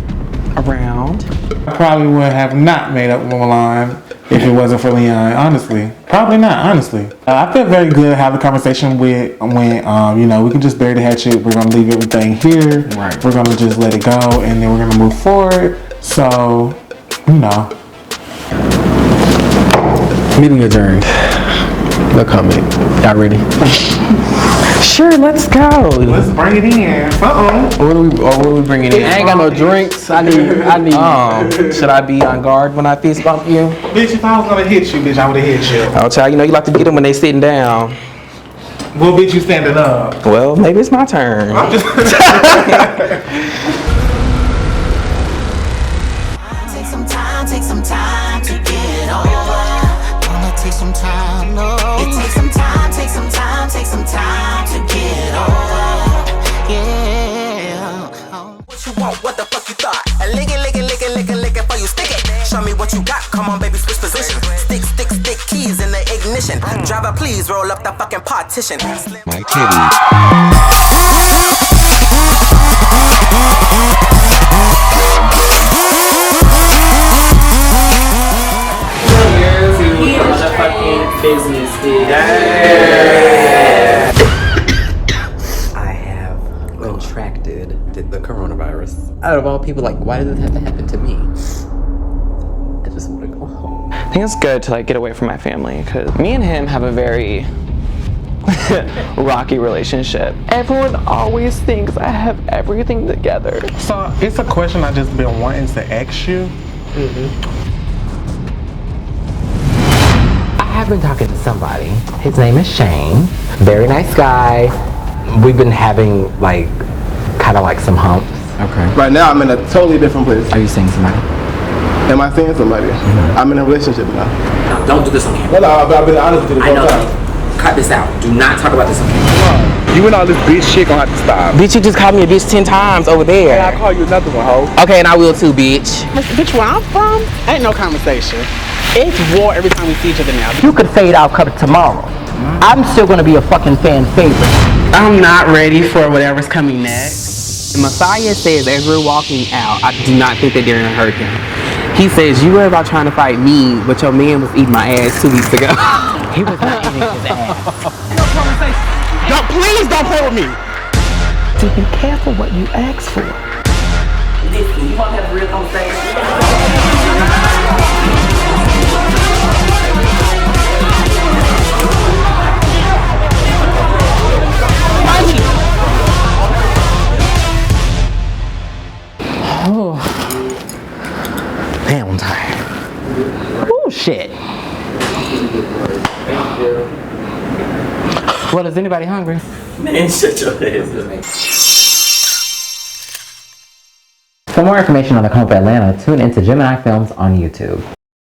around. I probably would have not made up with Milan if it wasn't for Leon, honestly. Probably not, honestly. I feel very good how the conversation went, you know, we can just bury the hatchet. We're going to leave everything here. Right. We're going to just let it go, and then we're going to move forward. So, you know. Meeting adjourned. No comment. Y'all ready? Sure, let's go. Let's bring it in. What are we bringing in? I ain't got no drinks. I need. Should I be on guard when I fist bump you? Bitch, if I was gonna hit you, bitch, I would've hit you. Oh, child, you know you like to get them when they sitting down. Well, bitch, you standing up. Well, maybe it's my turn. I'm just. Take some time to get over. Gonna take some time, no. It takes some time to get over. competition. Driver, please roll up the fucking partition. My kitty. Here's the fucking business, dude. I have contracted the coronavirus. Out of all people, like, why did this have to happen to me? I just want to go home. I think it's good to like get away from my family because me and him have a very rocky relationship. Everyone always thinks I have everything together. So it's a question I just been wanting to ask you. I've been talking to somebody. His name is Shane. Very nice guy. We've been having like, kind of like some humps. Okay. Right now, I'm in a totally different place. Are you seeing somebody? Am I seeing somebody? I'm in a relationship now. No, don't do this on camera. No, I've been honest with you the whole time. Cut this out. Do not talk about this on camera. You and all this bitch shit gonna have to stop. Bitch, you just called me a bitch 10 times over there. And I'll call you another one, ho. Okay, and I will too, bitch. Bitch, where I'm from, ain't no conversation. It's war every time we see each other now. You could fade out come tomorrow. I'm still gonna be a fucking fan favorite. I'm not ready for whatever's coming next. Messiah says as we're walking out, I do not think that Darren hurt him. He says, you were about trying to fight me, but your man was eating my ass 2 weeks ago. He was not eating his ass. Please don't play with me. So be careful what you ask for. Listen, you want to have a real conversation? Oh. Damn, I'm tired. Oh, shit. Well, is anybody hungry? Man, shut your ass up. For more information on the Comeupatlanta, tune into Gemini Filmz on YouTube.